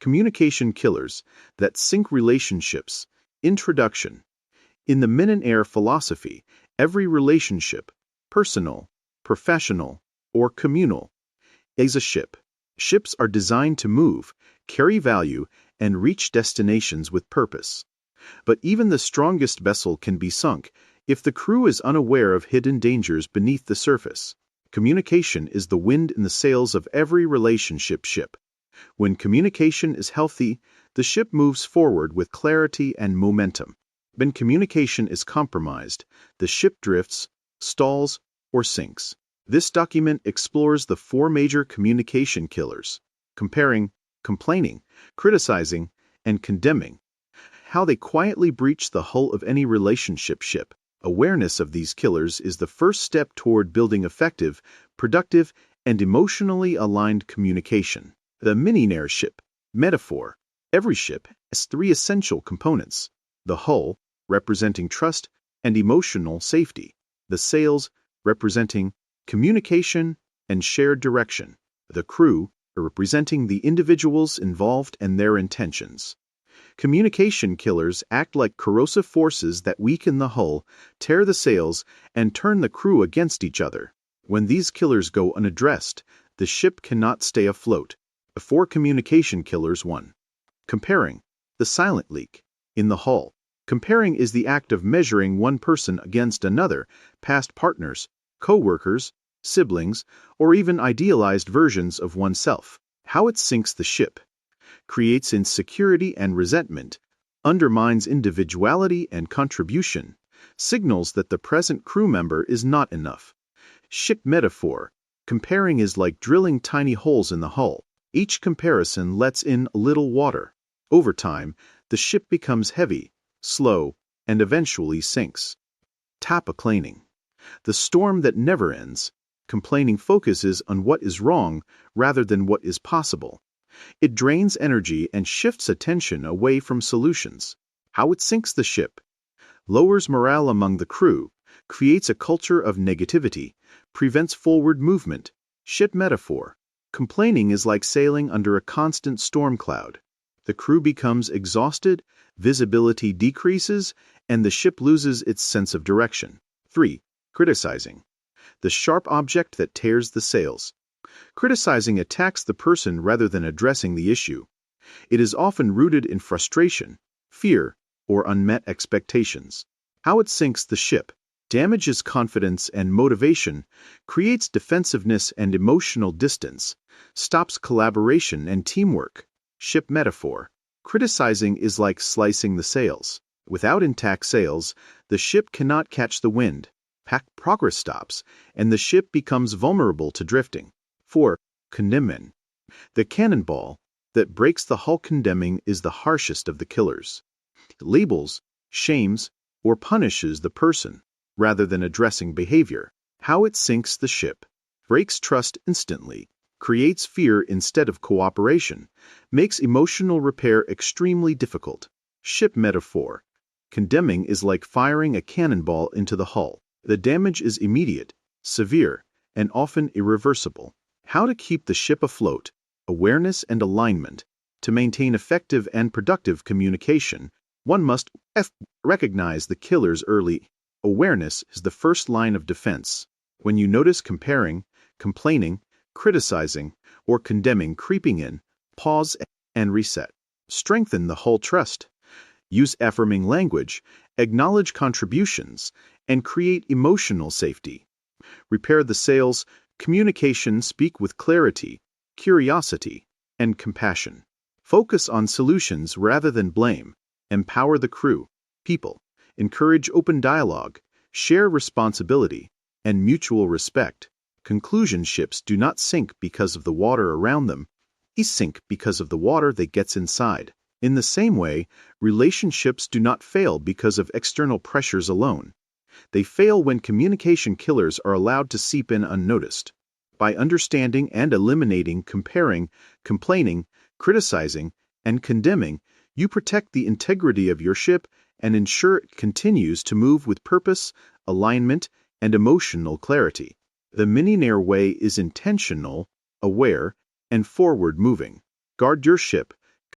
Communication killers that sink relationships. Introduction. In the Mininaire philosophy, every relationship, personal, professional, or communal, is a ship. Ships are designed to move, carry value, and reach destinations with purpose. But even the strongest vessel can be sunk if the crew is unaware of hidden dangers beneath the surface. Communication is the wind in the sails of every relationship ship. When communication is healthy, the ship moves forward with clarity and momentum. When communication is compromised, the ship drifts, stalls, or sinks. This document explores the 4 major communication killers: comparing, complaining, criticizing, and condemning. How they quietly breach the hull of any relationship ship. Awareness of these killers is the first step toward building effective, productive, and emotionally aligned communication. The Mininaire ship. Metaphor. Every ship has 3 essential components: the hull, representing trust and emotional safety; the sails, representing communication and shared direction; the crew, representing the individuals involved and their intentions. Communication killers act like corrosive forces that weaken the hull, tear the sails, and turn the crew against each other. When these killers go unaddressed, the ship cannot stay afloat. The 4 communication killers. 1. Comparing. The silent leak. In the hull, comparing is the act of measuring one person against another, past partners, co-workers, siblings, or even idealized versions of oneself. How it sinks the ship. Creates insecurity and resentment, undermines individuality and contribution, signals that the present crew member is not enough. Ship metaphor. Comparing is like drilling tiny holes in the hull. Each comparison lets in a little water. Over time, the ship becomes heavy, slow, and eventually sinks. Complaining. The storm that never ends. Complaining focuses on what is wrong rather than what is possible. It drains energy and shifts attention away from solutions. How it sinks the ship. Lowers morale among the crew, creates a culture of negativity, prevents forward movement. Ship metaphor. Complaining is like sailing under a constant storm cloud. The crew becomes exhausted, visibility decreases, and the ship loses its sense of direction. 3. Criticizing. The sharp object that tears the sails. Criticizing attacks the person rather than addressing the issue. It is often rooted in frustration, fear, or unmet expectations. How it sinks the ship. Damages confidence and motivation, creates defensiveness and emotional distance, stops collaboration and teamwork. Ship metaphor. Criticizing is like slicing the sails. Without intact sails, the ship cannot catch the wind. Progress stops, and the ship becomes vulnerable to drifting. 4. Condemning. The cannonball that breaks the hull. Condemning is the harshest of the killers. It labels, shames, or punishes the person, rather than addressing behavior. How it sinks the ship. Breaks trust instantly, creates fear instead of cooperation, makes emotional repair extremely difficult. Ship metaphor. Condemning is like firing a cannonball into the hull. The damage is immediate, severe, and often irreversible. How to keep the ship afloat. Awareness and alignment. To maintain effective and productive communication, one must recognize the killers early. Awareness is the first line of defense. When you notice comparing, complaining, criticizing, or condemning creeping in, pause and reset. Strengthen the hull trust. Use affirming language, acknowledge contributions, and create emotional safety. Repair the sails. Communication. Speak with clarity, curiosity, and compassion. Focus on solutions rather than blame. Empower the crew, people. Encourage open dialogue, share responsibility, and mutual respect. Conclusion. Ships do not sink because of the water around them. They sink because of the water that gets inside. In the same way, relationships do not fail because of external pressures alone. They fail when communication killers are allowed to seep in unnoticed. By understanding and eliminating comparing, complaining, criticizing, and condemning, you protect the integrity of your ship and ensure it continues to move with purpose, alignment, and emotional clarity. The Mininaire way is intentional, aware, and forward-moving. Guard your ship,